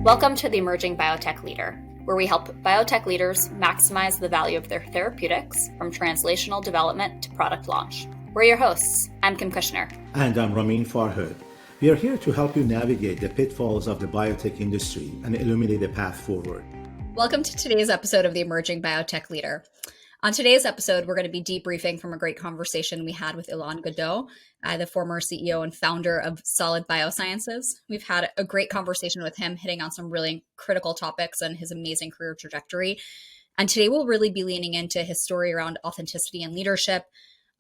Welcome to the Emerging Biotech Leader, where we help biotech leaders maximize the value of their therapeutics from translational development to product launch. We're your hosts. I'm Kim Kushner. And I'm Ramin Farhood. We are here to help you navigate the pitfalls of the biotech industry and illuminate the path forward. Welcome to today's episode of the Emerging Biotech Leader. On today's episode, we're going to be debriefing from a great conversation we had with Ilan Godot, the former CEO and founder of Solid Biosciences. We've had a great conversation with him, hitting on some really critical topics and his amazing career trajectory. And today we'll really be leaning into his story around authenticity and leadership,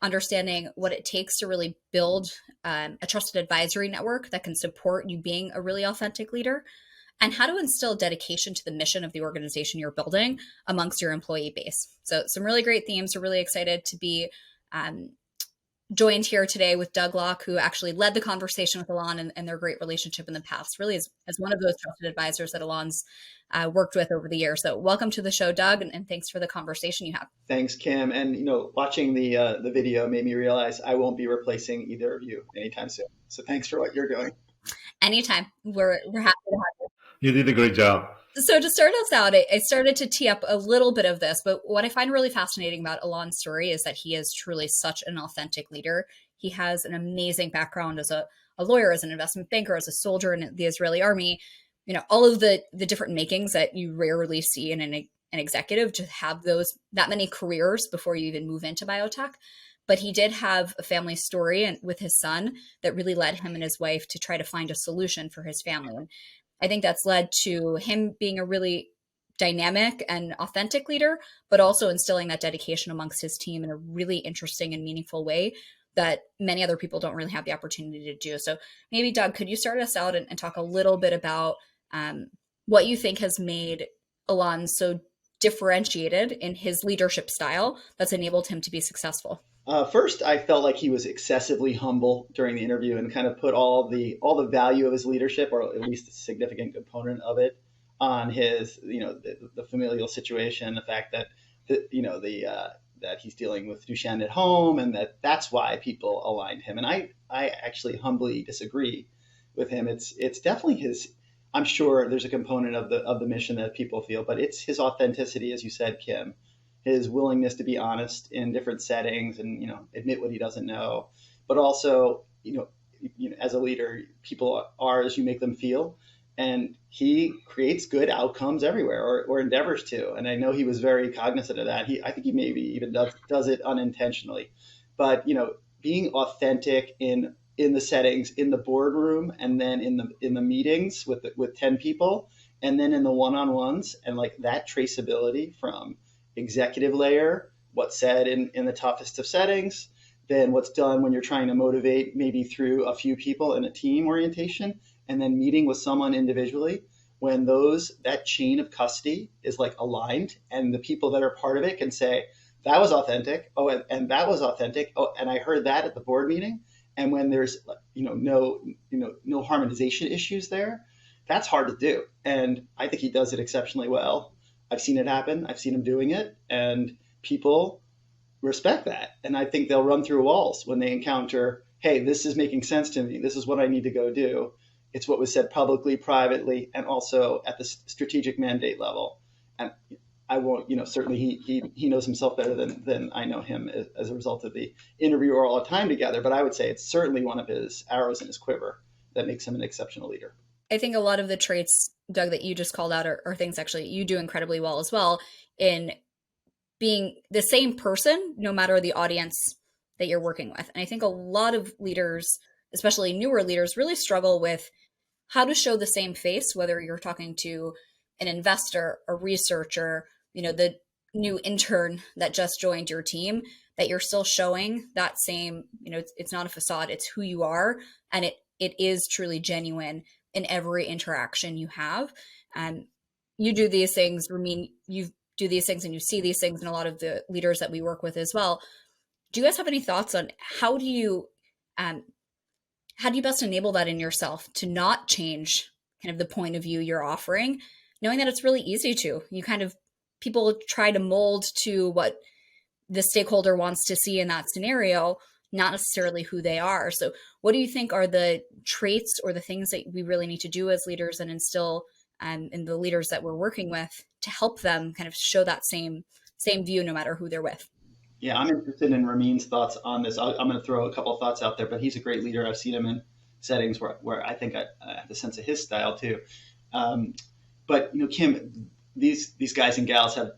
understanding what it takes to really build a trusted advisory network that can support you being a really authentic leader, and how to instill dedication to the mission of the organization you're building amongst your employee base. So some really great themes. We're really excited to be joined here today with Doug Locke, who actually led the conversation with Ilan and their great relationship in the past, really as one of those trusted advisors that Ilan's worked with over the years. So welcome to the show, Doug, and thanks for the conversation you have. Thanks, Kim. And, watching the video made me realize I won't be replacing either of you anytime soon. So thanks for what you're doing. Anytime. We're happy to have you. You did a great job. So to start us out, I started to tee up a little bit of this, but what I find really fascinating about Ilan's story is that he is truly such an authentic leader. He has an amazing background as a lawyer, as an investment banker, as a soldier in the Israeli army, all of the different makings that you rarely see in an executive to have that many careers before you even move into biotech. But he did have a family story with his son that really led him and his wife to try to find a solution for his family. And I think that's led to him being a really dynamic and authentic leader, but also instilling that dedication amongst his team in a really interesting and meaningful way that many other people don't really have the opportunity to do. So maybe, Doug, could you start us out and talk a little bit about what you think has made Ilan so differentiated in his leadership style that's enabled him to be successful? First, I felt like he was excessively humble during the interview and kind of put all the value of his leadership, or at least a significant component of it, on his, the familial situation, the fact that, that he's dealing with Duchenne at home, and that's why people aligned him. And I actually humbly disagree with him. It's definitely his. I'm sure there's a component of the mission that people feel, but it's his authenticity, as you said, Kim. His willingness to be honest in different settings and, admit what he doesn't know, but also, as a leader, people are as you make them feel, and he creates good outcomes everywhere or endeavors to. And I know he was very cognizant of that. I think he maybe even does it unintentionally, but, being authentic in the settings, in the boardroom, and then in the meetings with 10 people, and then in the one-on-ones, and like that traceability from executive layer, what's said in the toughest of settings, then what's done when you're trying to motivate maybe through a few people in a team orientation, and then meeting with someone individually, when that chain of custody is like aligned, and the people that are part of it can say, that was authentic. Oh, and that was authentic. Oh, and I heard that at the board meeting. And when there's no harmonization issues there, that's hard to do. And I think he does it exceptionally well. I've seen it happen. I've seen him doing it, and people respect that. And I think they'll run through walls when they encounter, hey, this is making sense to me. This is what I need to go do. It's what was said publicly, privately, and also at the strategic mandate level. And I won't, certainly he knows himself better than I know him as a result of the interview or all the time together. But I would say it's certainly one of his arrows in his quiver that makes him an exceptional leader. I think a lot of the traits, Doug, that you just called out are things actually you do incredibly well as well in being the same person, no matter the audience that you're working with. And I think a lot of leaders, especially newer leaders, really struggle with how to show the same face, whether you're talking to an investor, a researcher, the new intern that just joined your team, that you're still showing that same, it's not a facade, it's who you are. And it is truly genuine in every interaction you have. You do these things, Ramin, you do these things and you see these things in a lot of the leaders that we work with as well. Do you guys have any thoughts on how do you best enable that in yourself to not change kind of the point of view you're offering, knowing that it's really easy to? People try to mold to what the stakeholder wants to see in that scenario, not necessarily who they are. So what do you think are the traits or the things that we really need to do as leaders and instill and the leaders that we're working with to help them kind of show that same view no matter who they're with. Yeah, I'm interested in Ramin's thoughts on this. I'm going to throw a couple of thoughts out there, but he's a great leader. I've seen him in settings where I think I have a sense of his style too. But Kim, these guys and gals have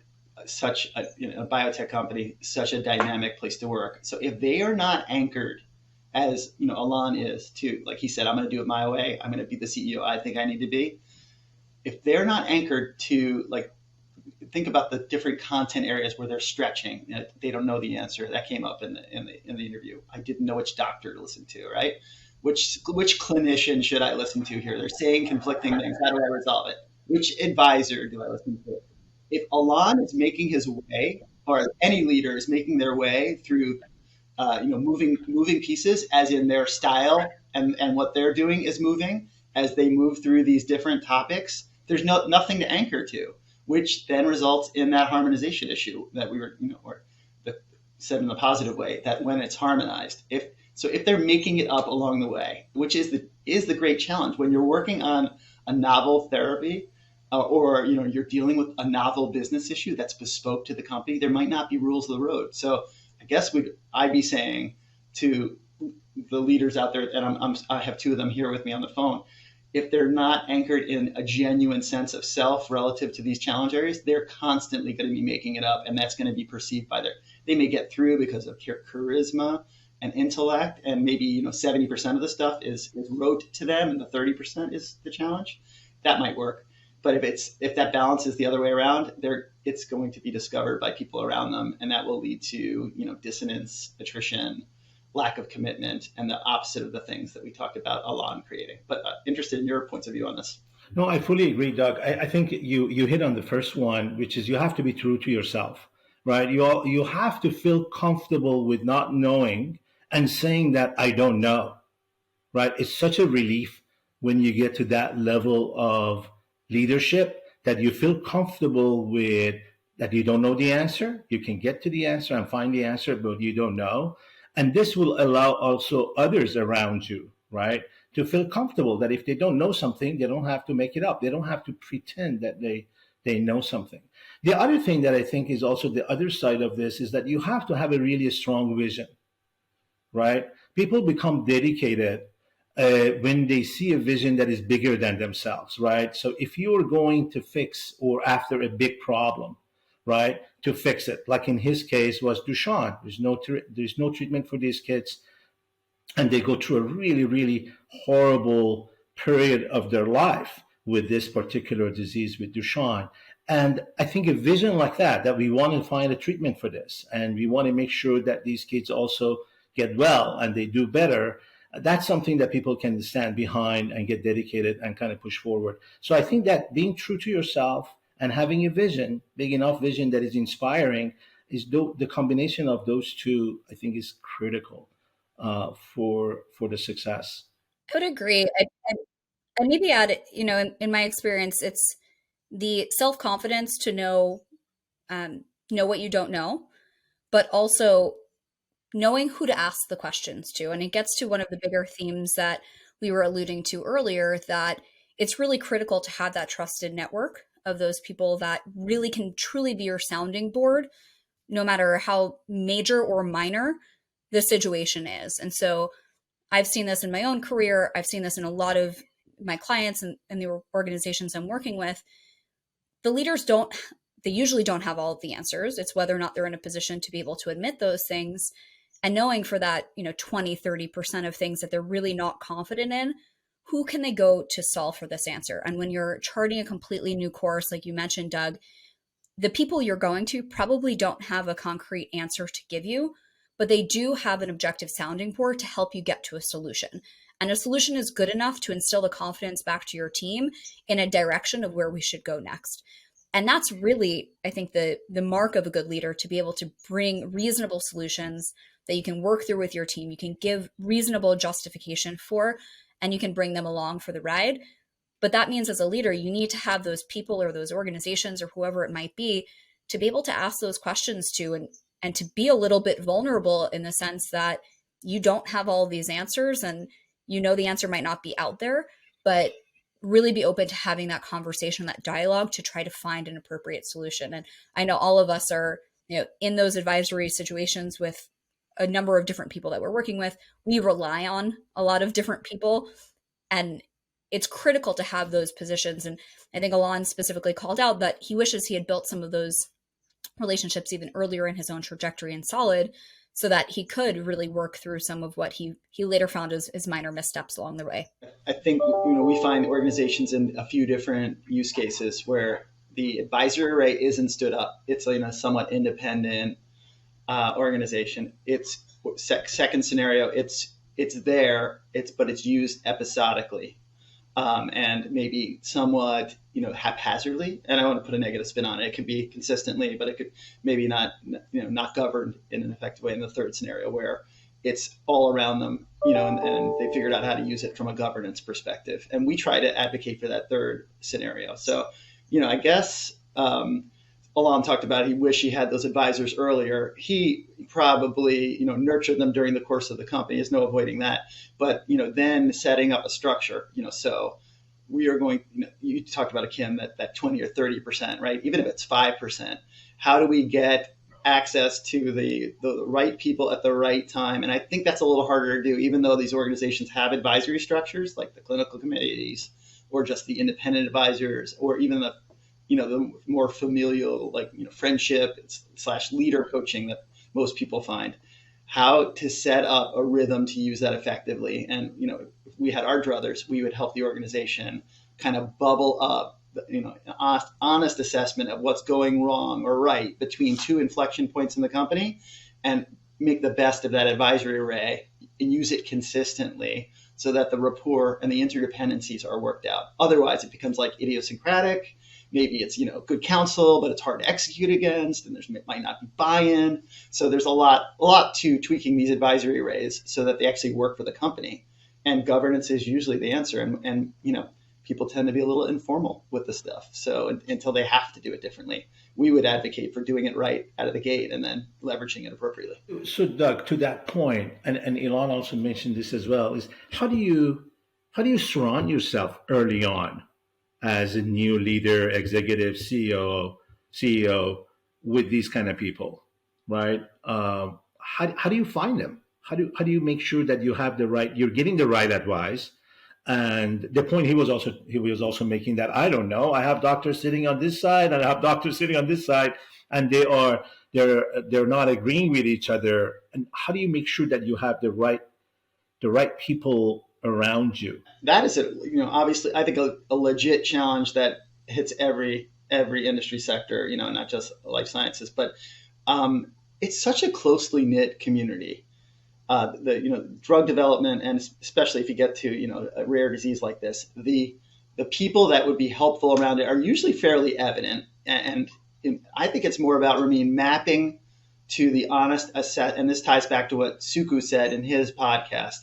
such a biotech company, such a dynamic place to work. So if they are not anchored, as Alon is to, like he said, I'm going to do it my way. I'm going to be the CEO I think I need to be. If they're not anchored to, like, think about the different content areas where they're stretching. They don't know the answer. That came up in the interview. I didn't know which doctor to listen to, right? Which clinician should I listen to here? They're saying conflicting things. How do I resolve it? Which advisor do I listen to? If Alon is making his way, or any leader is making their way through, moving pieces, as in their style and what they're doing is moving as they move through these different topics, there's nothing to anchor to, which then results in that harmonization issue that we were, said in the positive way, that when it's harmonized, if they're making it up along the way, which is the great challenge when you're working on a novel therapy, or you're dealing with a novel business issue that's bespoke to the company, there might not be rules of the road. So I guess I'd be saying to the leaders out there, and I have two of them here with me on the phone, if they're not anchored in a genuine sense of self relative to these challenge areas, they're constantly going to be making it up, and that's going to be perceived by they may get through because of charisma and intellect, and maybe 70% of the stuff is rote to them, and the 30% is the challenge. That might work. But if that balance is the other way around, it's going to be discovered by people around them, and that will lead to dissonance, attrition, lack of commitment, and the opposite of the things that we talked about Alon creating. But interested in your points of view on this. No, I fully agree, Doug. I think you hit on the first one, which is you have to be true to yourself, right? You have to feel comfortable with not knowing and saying that I don't know, right? It's such a relief when you get to that level of leadership that you feel comfortable with that you don't know the answer. You can get to the answer and find the answer, but you don't know. And this will allow also others around you, right, to feel comfortable that if they don't know something, they don't have to make it up. They don't have to pretend that they know something. The other thing that I think is also the other side of this is that you have to have a really strong vision, right? People become dedicated when they see a vision that is bigger than themselves, right? So if you are going to fix or after a big problem, right, to fix it, like in his case was Duchenne, there's no treatment for these kids, and they go through a really, really horrible period of their life with this particular disease with Duchenne. And I think a vision like that we want to find a treatment for this, and we want to make sure that these kids also get well and they do better. That's something that people can stand behind and get dedicated and kind of push forward. So I think that being true to yourself and having a vision, big enough vision that is inspiring, is the combination of those two, I think, is critical for the success. I would agree. I maybe add, in my experience, it's the self-confidence to know what you don't know, but also knowing who to ask the questions to. And it gets to one of the bigger themes that we were alluding to earlier, that it's really critical to have that trusted network of those people that really can truly be your sounding board, no matter how major or minor the situation is. And so I've seen this in my own career. I've seen this in a lot of my clients and the organizations I'm working with. The leaders they usually don't have all of the answers. It's whether or not they're in a position to be able to admit those things, and knowing for that, 20, 30% of things that they're really not confident in, who can they go to solve for this answer? And when you're charting a completely new course, like you mentioned, Doug, the people you're going to probably don't have a concrete answer to give you, but they do have an objective sounding board to help you get to a solution. And a solution is good enough to instill the confidence back to your team in a direction of where we should go next. And that's really, I think, the mark of a good leader, to be able to bring reasonable solutions that you can work through with your team, you can give reasonable justification for, and you can bring them along for the ride. But that means as a leader, you need to have those people or those organizations or whoever it might be to be able to ask those questions to, and to be a little bit vulnerable in the sense that you don't have all of these answers, and the answer might not be out there, but really be open to having that conversation, that dialogue to try to find an appropriate solution. And I know all of us are, in those advisory situations with a number of different people that we're working with. We rely on a lot of different people, and it's critical to have those positions. And I think Alon specifically called out that he wishes he had built some of those relationships even earlier in his own trajectory in Solid, so that he could really work through some of what he later found as minor missteps along the way. I think we find organizations in a few different use cases where the advisory array isn't stood up. It's a somewhat independent organization. It's second scenario. It's there. But it's used episodically. And maybe somewhat, haphazardly. And I don't want to put a negative spin on it. It could be consistently, but it could maybe not governed in an effective way in the third scenario where it's all around them, and they figured out how to use it from a governance perspective. And we try to advocate for that third scenario. So, I guess Alon talked about he wished he had those advisors earlier. He probably, nurtured them during the course of the company. There's no avoiding that. But, then setting up a structure, so we are going, you talked about, Kim, that 20 or 30%, right? Even if it's 5%, how do we get access to the right people at the right time? And I think that's a little harder to do, even though these organizations have advisory structures like the clinical committees or just the independent advisors, or even the more familial, friendship / leader coaching that most people find. How to set up a rhythm to use that effectively. And, if we had our druthers, we would help the organization kind of bubble up, an honest assessment of what's going wrong or right between two inflection points in the company, and make the best of that advisory array and use it consistently so that the rapport and the interdependencies are worked out. Otherwise, it becomes like idiosyncratic. Maybe it's, good counsel, but it's hard to execute against, and might not be buy-in. So there's a lot to tweaking these advisory arrays so that they actually work for the company. And governance is usually the answer. And people tend to be a little informal with the stuff. So until they have to do it differently, we would advocate for doing it right out of the gate and then leveraging it appropriately. So Doug, to that point, and Elon also mentioned this as well, is how do you surround yourself early on as a new leader, executive, CEO with these kind of people, right? How do you find them? How do you make sure that you're getting the right advice? And the point he was also making that, I don't know, I have doctors sitting on this side and I have doctors sitting on this side, and they're not agreeing with each other. And how do you make sure that you have the right people around you? That is obviously, I think a legit challenge that hits every industry sector, not just life sciences, but it's such a closely knit community. Drug development, and especially if you get to, a rare disease like this, the people that would be helpful around it are usually fairly evident. And I think it's more about, Ramin, mapping to the honest and this ties back to what Suku said in his podcast,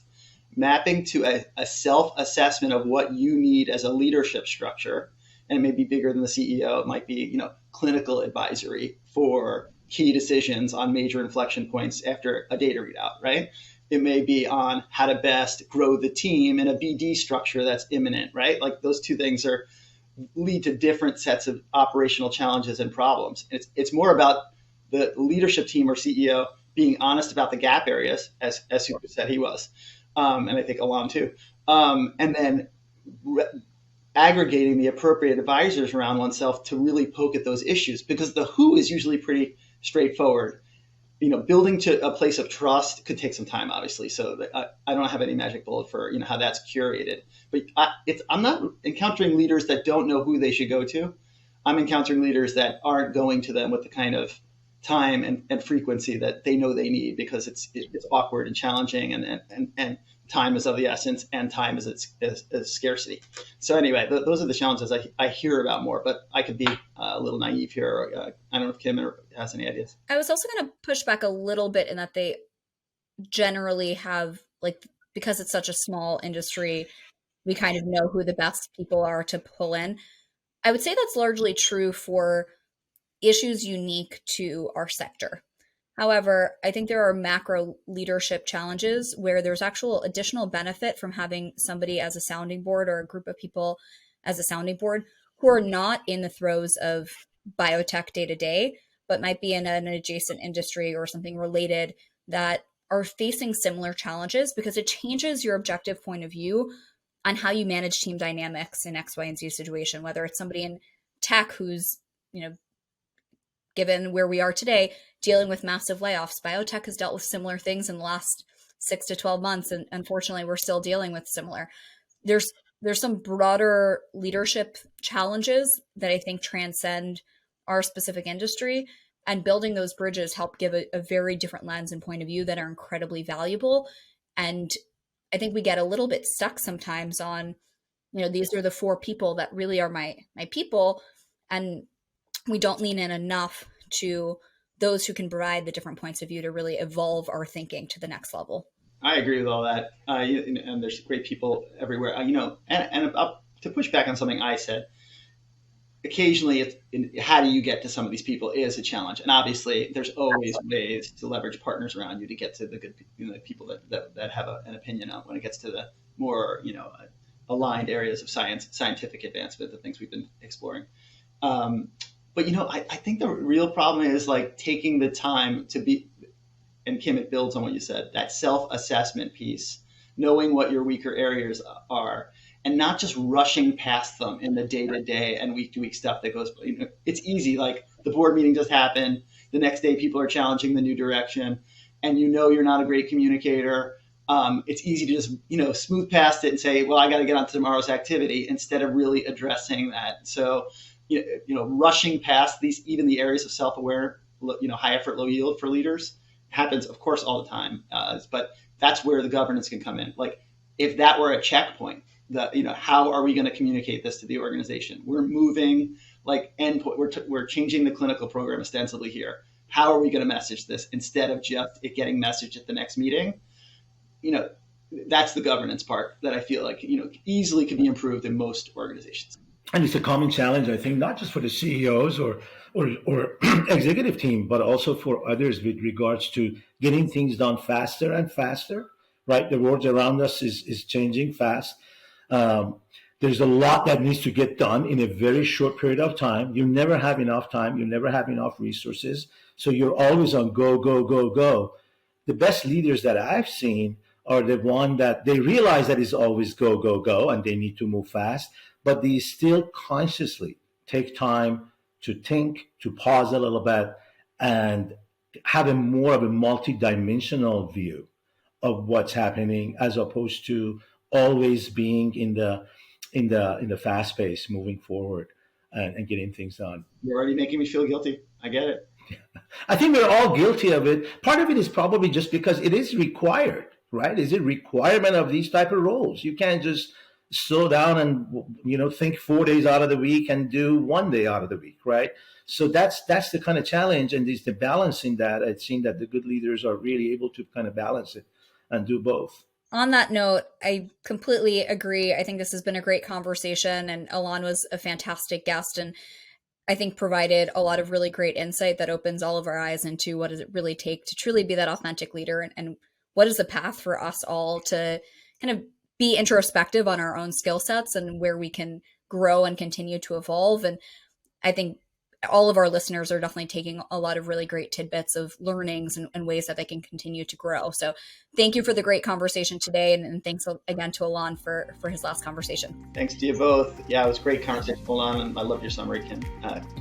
mapping to a self-assessment of what you need as a leadership structure. And it may be bigger than the CEO. It might be, clinical advisory for key decisions on major inflection points after a data readout, right? It may be on how to best grow the team in a BD structure that's imminent, right? Like those two things lead to different sets of operational challenges and problems. It's more about the leadership team or CEO being honest about the gap areas, as Suku said he was. And I think Alon too. And then aggregating the appropriate advisors around oneself to really poke at those issues, because the who is usually pretty straightforward. Building to a place of trust could take some time, obviously. So I don't have any magic bullet for how that's curated. But I'm not encountering leaders that don't know who they should go to. I'm encountering leaders that aren't going to them with the kind of time and frequency that they know they need, because it's awkward and challenging, and time is of the essence, and time is scarcity. So anyway, those are the challenges I hear about more, but I could be a little naive here. I don't know if Kim has any ideas. I was also going to push back a little bit in that they generally have, because it's such a small industry, we kind of know who the best people are to pull in. I would say that's largely true for issues unique to our sector. However, I think there are macro leadership challenges where there's actual additional benefit from having somebody as a sounding board, or a group of people as a sounding board who are not in the throes of biotech day to day, but might be in an adjacent industry or something related that are facing similar challenges, because it changes your objective point of view on how you manage team dynamics in X, Y, and Z situation, whether it's somebody in tech who's, given where we are today, dealing with massive layoffs. Biotech has dealt with similar things in the last 6 to 12 months, and unfortunately, we're still dealing with similar. There's some broader leadership challenges that I think transcend our specific industry, and building those bridges help give a very different lens and point of view that are incredibly valuable. And I think we get a little bit stuck sometimes on, these are the 4 people that really are my people, and we don't lean in enough to those who can provide the different points of view to really evolve our thinking to the next level. I agree with all that. And there's great people everywhere. To push back on something I said, occasionally, how do you get to some of these people is a challenge. And obviously, there's always ways to leverage partners around you to get to the good people that have an opinion on when it gets to the more aligned areas of scientific advancement, the things we've been exploring. But I think the real problem is like taking the time to be, and Kim, it builds on what you said, that self-assessment piece, knowing what your weaker areas are, and not just rushing past them in the day-to-day and week-to-week stuff that goes, it's easy. Like the board meeting just happened. The next day, people are challenging the new direction, and you're not a great communicator. It's easy to just, smooth past it and say, well, I got to get on to tomorrow's activity, instead of really addressing that. So, rushing past even the areas of self-aware, high effort, low yield for leaders happens, of course, all the time. But that's where the governance can come in. Like if that were a checkpoint, how are we going to communicate this to the organization? We're moving like endpoint. We're changing the clinical program ostensibly here. How are we going to message this instead of just it getting messaged at the next meeting? That's the governance part that I feel like, easily could be improved in most organizations. And it's a common challenge, I think, not just for the CEOs or executive team, but also for others with regards to getting things done faster and faster, right? The world around us is changing fast. There's a lot that needs to get done in a very short period of time. You never have enough time. You never have enough resources. So you're always on go, go, go, go. The best leaders that I've seen are the one that they realize that it's always go, go, go, and they need to move fast, but they still consciously take time to think, to pause a little bit, and have a more of a multi-dimensional view of what's happening, as opposed to always being in the fast pace, moving forward and getting things done. You're already making me feel guilty. I get it. I think we're all guilty of it. Part of it is probably just because it is required, right? Is it requirement of these type of roles? You can't just slow down and think 4 days out of the week and do 1 day out of the week, right? So that's the kind of challenge, and there's the balancing that I've seen that the good leaders are really able to kind of balance it and do both. On that note, I completely agree. I think this has been a great conversation, and Alon was a fantastic guest, and I think provided a lot of really great insight that opens all of our eyes into what does it really take to truly be that authentic leader, and what is the path for us all to kind of be introspective on our own skill sets and where we can grow and continue to evolve. And I think all of our listeners are definitely taking a lot of really great tidbits of learnings and ways that they can continue to grow. So thank you for the great conversation today. And thanks again to Alon for his last conversation. Thanks to you both. Yeah, it was a great conversation, Alon, and I love your summary, Kim.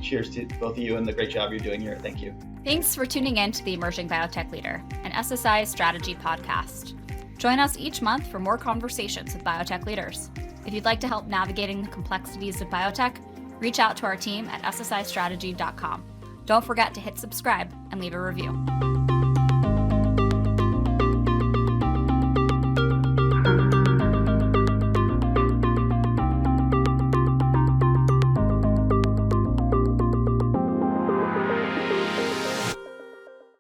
Cheers to both of you and the great job you're doing here. Thank you. Thanks for tuning in to the Emerging Biotech Leader, an SSI Strategy podcast. Join us each month for more conversations with biotech leaders. If you'd like to help navigating the complexities of biotech, reach out to our team at ssistrategy.com. Don't forget to hit subscribe and leave a review.